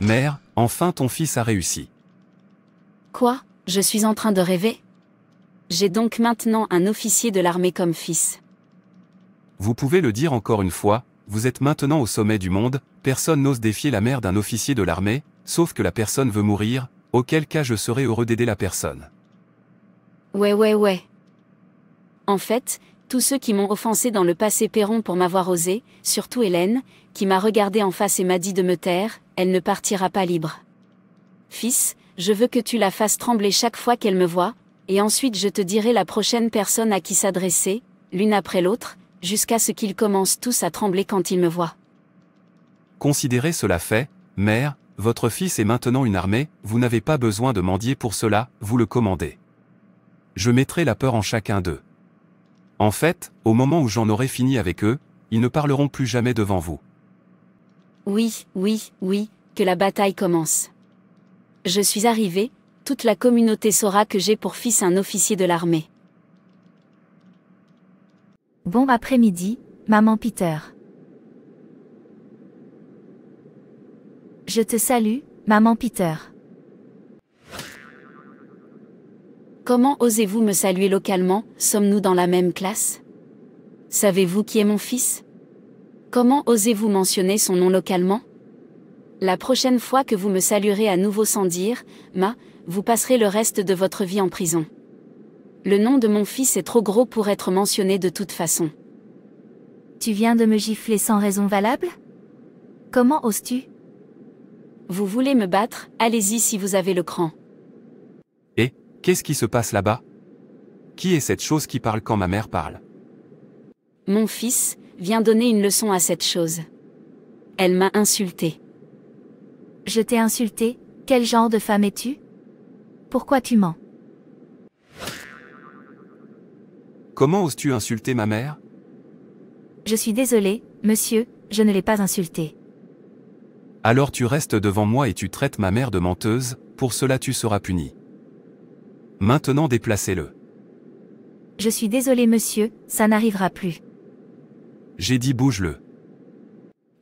Mère, enfin ton fils a réussi. Quoi? Je suis en train de rêver? J'ai donc maintenant un officier de l'armée comme fils. Vous pouvez le dire encore une fois, vous êtes maintenant au sommet du monde, personne n'ose défier la mère d'un officier de l'armée, sauf que la personne veut mourir, auquel cas je serai heureux d'aider la personne. Ouais. En fait, tous ceux qui m'ont offensé dans le passé paieront pour m'avoir osé, surtout Hélène, qui m'a regardé en face et m'a dit de me taire, elle ne partira pas libre. Fils, je veux que tu la fasses trembler chaque fois qu'elle me voit, et ensuite je te dirai la prochaine personne à qui s'adresser, l'une après l'autre, jusqu'à ce qu'ils commencent tous à trembler quand ils me voient. Considérez cela fait, mère, votre fils est maintenant une armée, vous n'avez pas besoin de mendier pour cela, vous le commandez. Je mettrai la peur en chacun d'eux. En fait, au moment où j'en aurai fini avec eux, ils ne parleront plus jamais devant vous. Oui, que la bataille commence. Je suis arrivé, toute la communauté saura que j'ai pour fils un officier de l'armée. Bon après-midi, maman Peter. Je te salue, maman Peter. Comment osez-vous me saluer localement, sommes-nous dans la même classe? Savez-vous qui est mon fils? Comment osez-vous mentionner son nom localement? La prochaine fois que vous me saluerez à nouveau sans dire « Ma », vous passerez le reste de votre vie en prison. Le nom de mon fils est trop gros pour être mentionné de toute façon. Tu viens de me gifler sans raison valable? Comment oses-tu? Vous voulez me battre, allez-y si vous avez le cran. Et, qu'est-ce qui se passe là-bas? Qui est cette chose qui parle quand ma mère parle? Mon fils vient donner une leçon à cette chose. Elle m'a insulté. Je t'ai insulté, quel genre de femme es-tu? Pourquoi tu mens? Comment oses-tu insulter ma mère? Je suis désolé, monsieur, je ne l'ai pas insultée. Alors tu restes devant moi et tu traites ma mère de menteuse, pour cela tu seras puni. Maintenant déplacez-le. Je suis désolé monsieur, ça n'arrivera plus. J'ai dit bouge-le.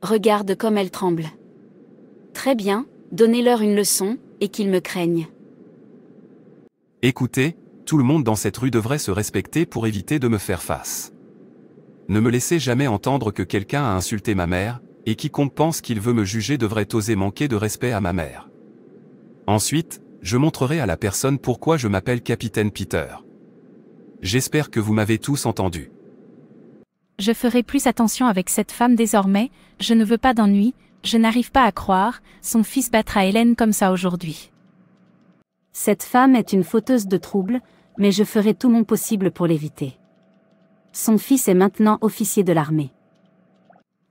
Regarde comme elle tremble. Très bien, donnez-leur une leçon, et qu'ils me craignent. Écoutez, tout le monde dans cette rue devrait se respecter pour éviter de me faire face. Ne me laissez jamais entendre que quelqu'un a insulté ma mère, et quiconque pense qu'il veut me juger devrait oser manquer de respect à ma mère. Ensuite, je montrerai à la personne pourquoi je m'appelle Capitaine Peter. J'espère que vous m'avez tous entendu. Je ferai plus attention avec cette femme désormais, je ne veux pas d'ennui, je n'arrive pas à croire, son fils battra Hélène comme ça aujourd'hui. Cette femme est une fauteuse de troubles, mais je ferai tout mon possible pour l'éviter. Son fils est maintenant officier de l'armée.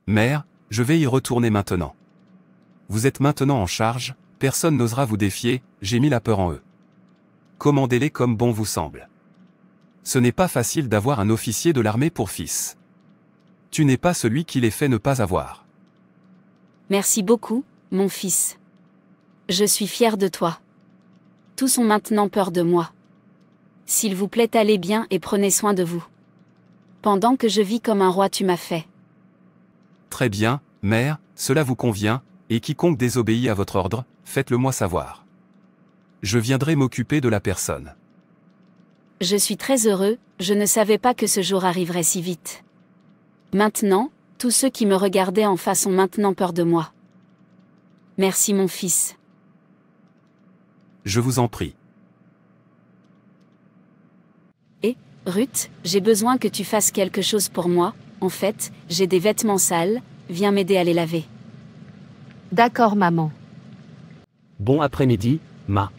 Mère, je vais y retourner maintenant. Vous êtes maintenant en charge, personne n'osera vous défier, j'ai mis la peur en eux. Commandez-les comme bon vous semble. Ce n'est pas facile d'avoir un officier de l'armée pour fils. Tu n'es pas celui qui les fait ne pas avoir. Merci beaucoup, mon fils. Je suis fier de toi. Tous ont maintenant peur de moi. S'il vous plaît, allez bien et prenez soin de vous. Pendant que je vis comme un roi, tu m'as fait. Très bien, mère, cela vous convient, et quiconque désobéit à votre ordre, faites-le moi savoir. Je viendrai m'occuper de la personne. Je suis très heureux, je ne savais pas que ce jour arriverait si vite. Maintenant, tous ceux qui me regardaient en face ont maintenant peur de moi. Merci mon fils. Je vous en prie. Et, Ruth, j'ai besoin que tu fasses quelque chose pour moi, en fait, j'ai des vêtements sales, viens m'aider à les laver. D'accord maman. Bon après-midi, ma.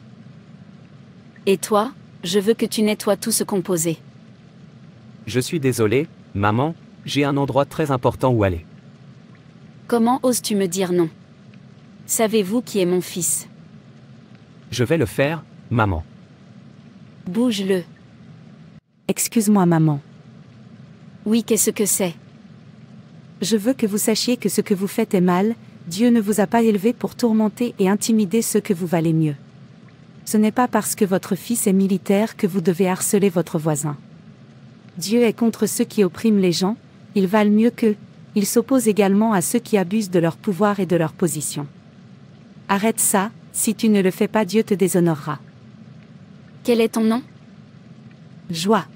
Et toi, je veux que tu nettoies tout ce composé. Je suis désolé, maman, j'ai un endroit très important où aller. Comment oses-tu me dire non? Savez-vous qui est mon fils? Je vais le faire, maman. Bouge-le. Excuse-moi maman. Oui, qu'est-ce que c'est? Je veux que vous sachiez que ce que vous faites est mal, Dieu ne vous a pas élevé pour tourmenter et intimider ceux que vous valez mieux. Ce n'est pas parce que votre fils est militaire que vous devez harceler votre voisin. Dieu est contre ceux qui oppriment les gens, ils valent mieux qu'eux, il s'oppose également à ceux qui abusent de leur pouvoir et de leur position. Arrête ça, si tu ne le fais pas, Dieu te déshonorera. Quel est ton nom? Joie.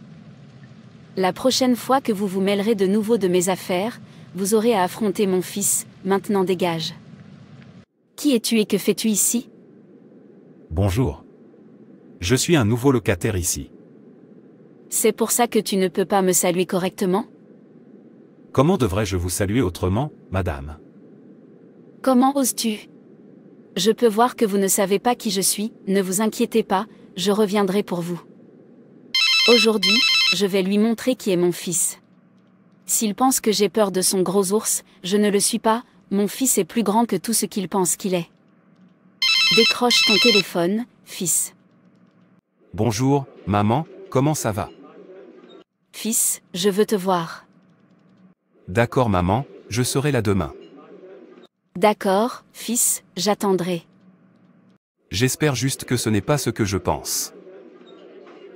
La prochaine fois que vous vous mêlerez de nouveau de mes affaires, vous aurez à affronter mon fils, maintenant dégage. Qui es-tu et que fais-tu ici? Bonjour. Je suis un nouveau locataire ici. C'est pour ça que tu ne peux pas me saluer correctement? Comment devrais-je vous saluer autrement, madame? Comment oses-tu? Je peux voir que vous ne savez pas qui je suis, ne vous inquiétez pas, je reviendrai pour vous. Aujourd'hui, je vais lui montrer qui est mon fils. S'il pense que j'ai peur de son gros ours, je ne le suis pas, mon fils est plus grand que tout ce qu'il pense qu'il est. Décroche ton téléphone, fils. Bonjour, maman, comment ça va? Fils, je veux te voir. D'accord maman, je serai là demain. D'accord, fils, j'attendrai. J'espère juste que ce n'est pas ce que je pense.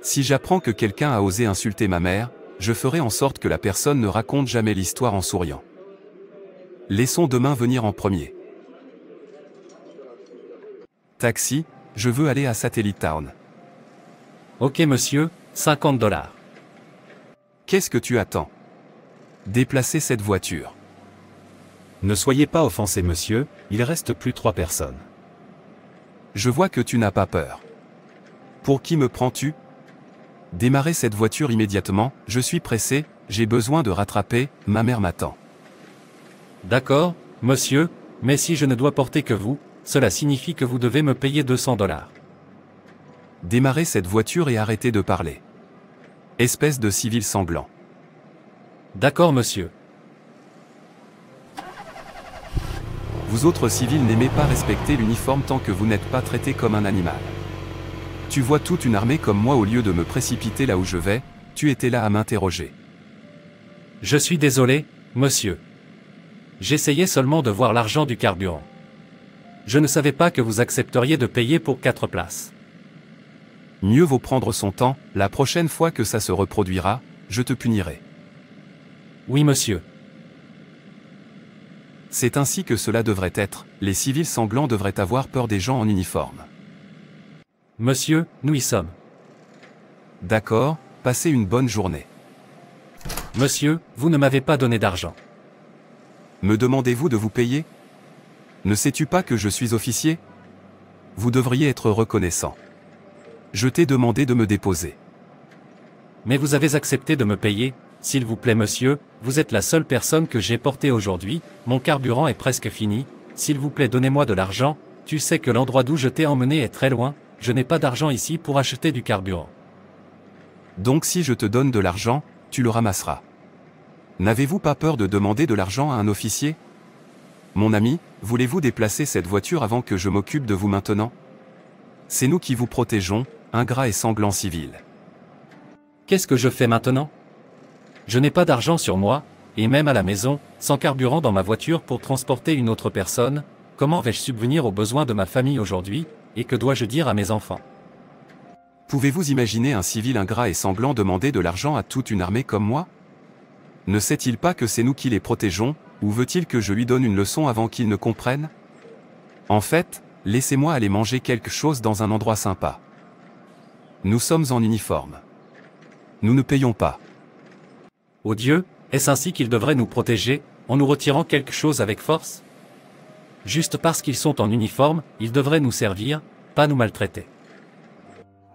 Si j'apprends que quelqu'un a osé insulter ma mère, je ferai en sorte que la personne ne raconte jamais l'histoire en souriant. Laissons demain venir en premier. Taxi, je veux aller à Satellite Town. Ok monsieur, 50 $. Qu'est-ce que tu attends? Déplacez cette voiture. Ne soyez pas offensé monsieur, il reste plus 3 personnes. Je vois que tu n'as pas peur. Pour qui me prends-tu? Démarrez cette voiture immédiatement, je suis pressé, j'ai besoin de rattraper, ma mère m'attend. D'accord, monsieur, mais si je ne dois porter que vous, cela signifie que vous devez me payer 200 $. Démarrez cette voiture et arrêtez de parler. Espèce de civil sanglant. D'accord monsieur. Vous autres civils n'aimez pas respecter l'uniforme tant que vous n'êtes pas traité comme un animal. Tu vois toute une armée comme moi au lieu de me précipiter là où je vais, tu étais là à m'interroger. Je suis désolé, monsieur. J'essayais seulement de voir l'argent du carburant. Je ne savais pas que vous accepteriez de payer pour 4 places. Mieux vaut prendre son temps, la prochaine fois que ça se reproduira, je te punirai. Oui monsieur. C'est ainsi que cela devrait être, les civils sanglants devraient avoir peur des gens en uniforme. Monsieur, nous y sommes. D'accord, passez une bonne journée. Monsieur, vous ne m'avez pas donné d'argent. Me demandez-vous de vous payer? Ne sais-tu pas que je suis officier? Vous devriez être reconnaissant. Je t'ai demandé de me déposer. Mais vous avez accepté de me payer, s'il vous plaît monsieur, vous êtes la seule personne que j'ai portée aujourd'hui, mon carburant est presque fini, s'il vous plaît donnez-moi de l'argent, tu sais que l'endroit d'où je t'ai emmené est très loin, je n'ai pas d'argent ici pour acheter du carburant. Donc si je te donne de l'argent, tu le ramasseras. N'avez-vous pas peur de demander de l'argent à un officier? Mon ami, voulez-vous déplacer cette voiture avant que je m'occupe de vous maintenant? C'est nous qui vous protégeons, ingrats et sanglants civils. Qu'est-ce que je fais maintenant? Je n'ai pas d'argent sur moi, et même à la maison, sans carburant dans ma voiture pour transporter une autre personne, comment vais-je subvenir aux besoins de ma famille aujourd'hui, et que dois-je dire à mes enfants? Pouvez-vous imaginer un civil ingrat et sanglant demander de l'argent à toute une armée comme moi? Ne sait-il pas que c'est nous qui les protégeons, ou veut-il que je lui donne une leçon avant qu'il ne comprenne? En fait, laissez-moi aller manger quelque chose dans un endroit sympa. Nous sommes en uniforme. Nous ne payons pas. Ô Dieu, est-ce ainsi qu'ils devraient nous protéger, en nous retirant quelque chose avec force? Juste parce qu'ils sont en uniforme, ils devraient nous servir, pas nous maltraiter.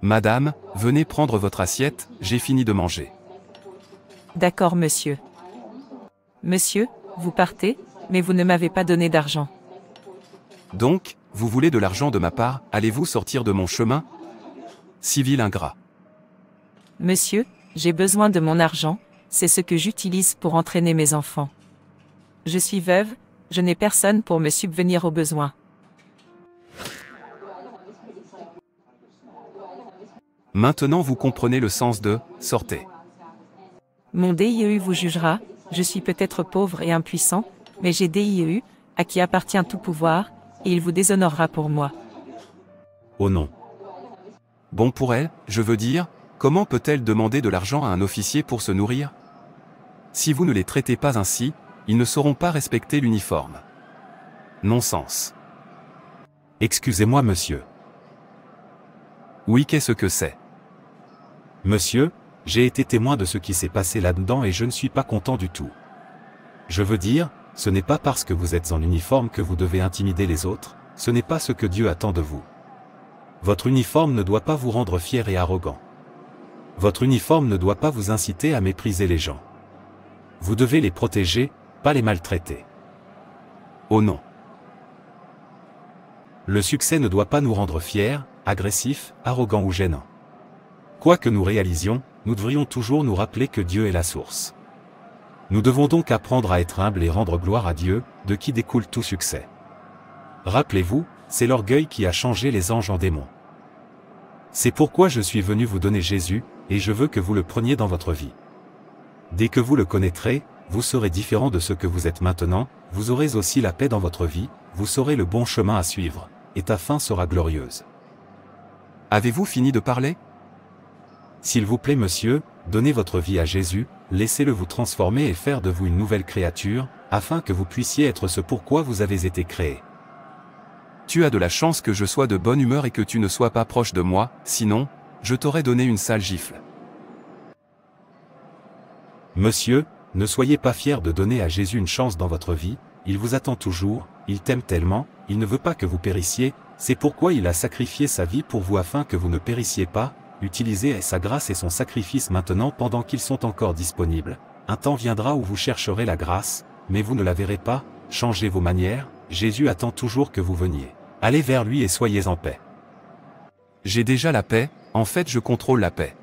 Madame, venez prendre votre assiette, j'ai fini de manger. D'accord monsieur. Monsieur, vous partez, mais vous ne m'avez pas donné d'argent. Donc, vous voulez de l'argent de ma part, allez-vous sortir de mon chemin? Civil ingrat. Monsieur, j'ai besoin de mon argent, c'est ce que j'utilise pour entraîner mes enfants. Je suis veuve, je n'ai personne pour me subvenir aux besoins. Maintenant vous comprenez le sens de « sortez ». Mon DIEU vous jugera, je suis peut-être pauvre et impuissant, mais j'ai DIEU, à qui appartient tout pouvoir, et il vous déshonorera pour moi. Oh non. Bon pour elle, je veux dire, comment peut-elle demander de l'argent à un officier pour se nourrir? Si vous ne les traitez pas ainsi, ils ne sauront pas respecter l'uniforme. Non-sens. Excusez-moi, monsieur. Oui, qu'est-ce que c'est? Monsieur, j'ai été témoin de ce qui s'est passé là-dedans et je ne suis pas content du tout. Je veux dire, ce n'est pas parce que vous êtes en uniforme que vous devez intimider les autres, ce n'est pas ce que Dieu attend de vous. Votre uniforme ne doit pas vous rendre fier et arrogant. Votre uniforme ne doit pas vous inciter à mépriser les gens. Vous devez les protéger, pas les maltraiter. Oh non. Le succès ne doit pas nous rendre fiers, agressifs, arrogants ou gênants. Quoi que nous réalisions, nous devrions toujours nous rappeler que Dieu est la source. Nous devons donc apprendre à être humbles et rendre gloire à Dieu, de qui découle tout succès. Rappelez-vous, c'est l'orgueil qui a changé les anges en démons. C'est pourquoi je suis venu vous donner Jésus, et je veux que vous le preniez dans votre vie. Dès que vous le connaîtrez, vous serez différent de ce que vous êtes maintenant, vous aurez aussi la paix dans votre vie, vous saurez le bon chemin à suivre, et ta fin sera glorieuse. Avez-vous fini de parler? S'il vous plaît monsieur, donnez votre vie à Jésus, laissez-le vous transformer et faire de vous une nouvelle créature, afin que vous puissiez être ce pourquoi vous avez été créé. Tu as de la chance que je sois de bonne humeur et que tu ne sois pas proche de moi, sinon, je t'aurais donné une sale gifle. Monsieur, ne soyez pas fier de donner à Jésus une chance dans votre vie, il vous attend toujours, il t'aime tellement, il ne veut pas que vous périssiez, c'est pourquoi il a sacrifié sa vie pour vous afin que vous ne périssiez pas. Utilisez sa grâce et son sacrifice maintenant pendant qu'ils sont encore disponibles. Un temps viendra où vous chercherez la grâce, mais vous ne la verrez pas, changez vos manières, Jésus attend toujours que vous veniez. Allez vers lui et soyez en paix. J'ai déjà la paix, en fait je contrôle la paix.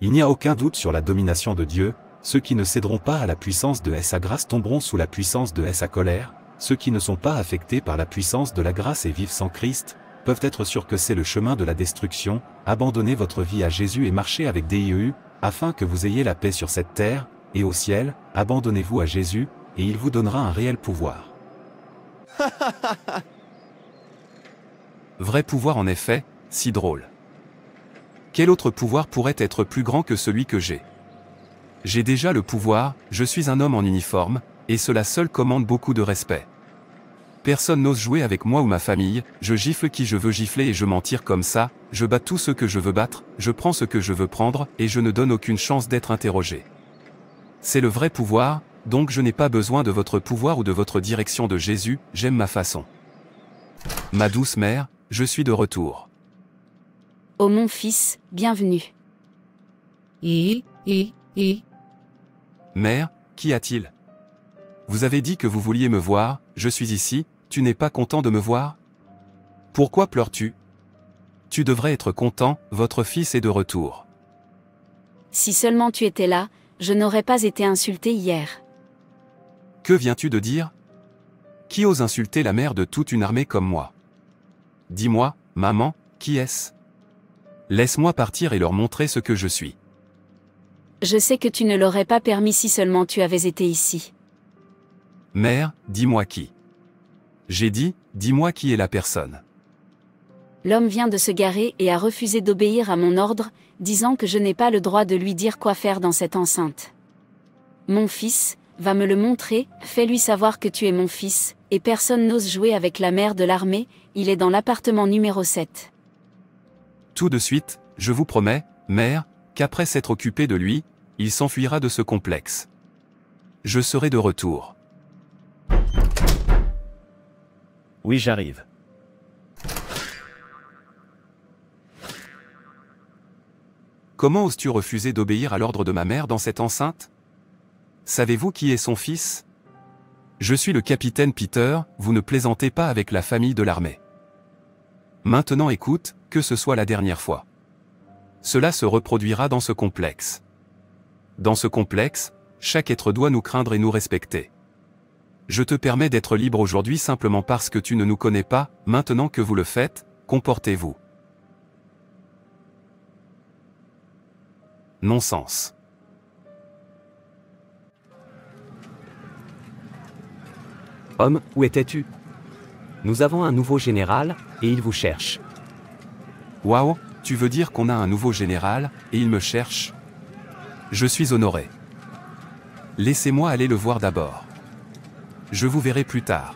Il n'y a aucun doute sur la domination de Dieu, ceux qui ne céderont pas à la puissance de sa grâce tomberont sous la puissance de sa colère, ceux qui ne sont pas affectés par la puissance de la grâce et vivent sans Christ, peuvent être sûrs que c'est le chemin de la destruction. Abandonnez votre vie à Jésus et marchez avec Dieu, afin que vous ayez la paix sur cette terre, et au ciel, abandonnez-vous à Jésus, et il vous donnera un réel pouvoir. Vrai pouvoir en effet, si drôle. Quel autre pouvoir pourrait être plus grand que celui que j'ai? J'ai déjà le pouvoir, je suis un homme en uniforme, et cela seul commande beaucoup de respect. Personne n'ose jouer avec moi ou ma famille, je gifle qui je veux gifler et je m'en tire comme ça, je bats tout ce que je veux battre, je prends ce que je veux prendre, et je ne donne aucune chance d'être interrogé. C'est le vrai pouvoir, donc je n'ai pas besoin de votre pouvoir ou de votre direction de Jésus, j'aime ma façon. Ma douce mère, je suis de retour. Oh mon fils, bienvenue. Mère, qu'y a-t-il? Vous avez dit que vous vouliez me voir, je suis ici, tu n'es pas content de me voir? Pourquoi pleures-tu? Tu devrais être content, votre fils est de retour. Si seulement tu étais là, je n'aurais pas été insulté hier. Que viens-tu de dire? Qui ose insulter la mère de toute une armée comme moi? Dis-moi, maman, qui est-ce? Laisse-moi partir et leur montrer ce que je suis. Je sais que tu ne l'aurais pas permis si seulement tu avais été ici. Mère, dis-moi qui. J'ai dit, dis-moi qui est la personne. L'homme vient de se garer et a refusé d'obéir à mon ordre, disant que je n'ai pas le droit de lui dire quoi faire dans cette enceinte. Mon fils, va me le montrer, fais-lui savoir que tu es mon fils, et personne n'ose jouer avec la mère de l'armée, il est dans l'appartement numéro 7. Tout de suite, je vous promets, mère, qu'après s'être occupé de lui, il s'enfuira de ce complexe. Je serai de retour. Oui, j'arrive. Comment oses-tu refuser d'obéir à l'ordre de ma mère dans cette enceinte? Savez-vous qui est son fils? Je suis le capitaine Peter, vous ne plaisantez pas avec la famille de l'armée. Maintenant écoute, que ce soit la dernière fois. Cela se reproduira dans ce complexe. Dans ce complexe, chaque être doit nous craindre et nous respecter. Je te permets d'être libre aujourd'hui simplement parce que tu ne nous connais pas, maintenant que vous le faites, comportez-vous. Non-sens. Homme, où étais-tu? Nous avons un nouveau général, et il vous cherche. Waouh, tu veux dire qu'on a un nouveau général, et il me cherche? Je suis honoré. Laissez-moi aller le voir d'abord. Je vous verrai plus tard.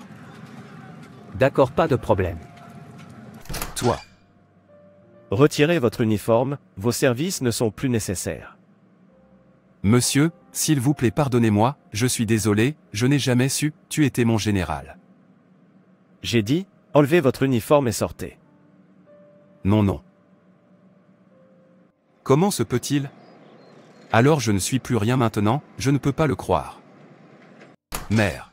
D'accord, pas de problème. toi. Retirez votre uniforme, vos services ne sont plus nécessaires. Monsieur, s'il vous plaît pardonnez-moi, je suis désolé, je n'ai jamais su, tu étais mon général. J'ai dit, enlevez votre uniforme et sortez. Non, non. Comment se peut-il? Alors je ne suis plus rien maintenant, je ne peux pas le croire. Mère.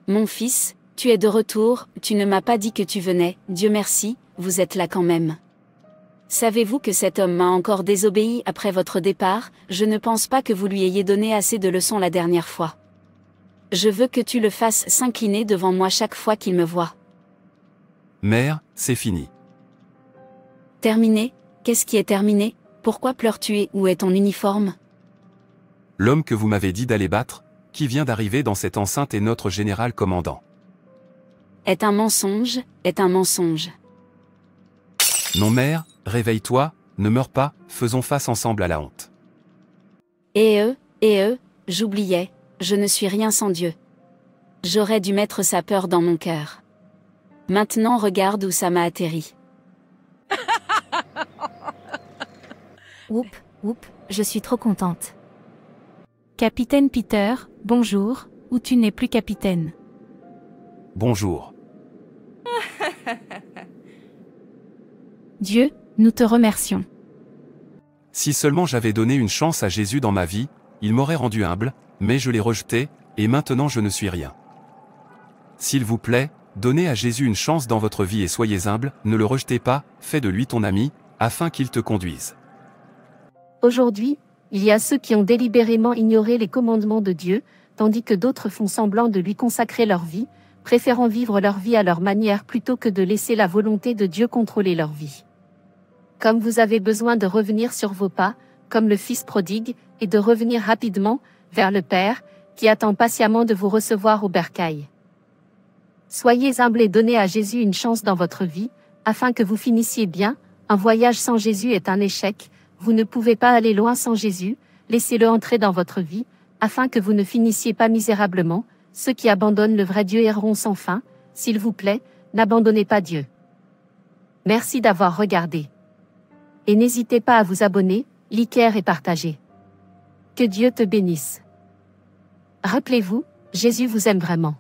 Mon fils, tu es de retour, tu ne m'as pas dit que tu venais, Dieu merci, vous êtes là quand même. Savez-vous que cet homme m'a encore désobéi après votre départ? Je ne pense pas que vous lui ayez donné assez de leçons la dernière fois. Je veux que tu le fasses s'incliner devant moi chaque fois qu'il me voit. Mère, c'est fini. Terminé? Qu'est-ce qui est terminé? Pourquoi pleures-tu et où est ton uniforme? L'homme que vous m'avez dit d'aller battre, qui vient d'arriver dans cette enceinte est notre général commandant. Est un mensonge, est un mensonge. Non mère, réveille-toi, ne meurs pas, faisons face ensemble à la honte. Et j'oubliais, je ne suis rien sans Dieu. J'aurais dû mettre sa peur dans mon cœur. Maintenant regarde où ça m'a atterri. Oups, je suis trop contente. Capitaine Peter, bonjour, ou tu n'es plus capitaine. Bonjour. Dieu, nous te remercions. Si seulement j'avais donné une chance à Jésus dans ma vie, il m'aurait rendu humble, mais je l'ai rejeté, et maintenant je ne suis rien. S'il vous plaît, donnez à Jésus une chance dans votre vie et soyez humble, ne le rejetez pas, fais de lui ton ami, afin qu'il te conduise. Aujourd'hui, il y a ceux qui ont délibérément ignoré les commandements de Dieu, tandis que d'autres font semblant de lui consacrer leur vie, préférant vivre leur vie à leur manière plutôt que de laisser la volonté de Dieu contrôler leur vie. Comme vous avez besoin de revenir sur vos pas, comme le Fils prodigue, et de revenir rapidement vers le Père, qui attend patiemment de vous recevoir au bercail. Soyez humbles et donnez à Jésus une chance dans votre vie, afin que vous finissiez bien. Un voyage sans Jésus est un échec, vous ne pouvez pas aller loin sans Jésus, laissez-le entrer dans votre vie, afin que vous ne finissiez pas misérablement. Ceux qui abandonnent le vrai Dieu erreront sans fin, s'il vous plaît, n'abandonnez pas Dieu. Merci d'avoir regardé. Et n'hésitez pas à vous abonner, liker et partager. Que Dieu te bénisse. Rappelez-vous, Jésus vous aime vraiment.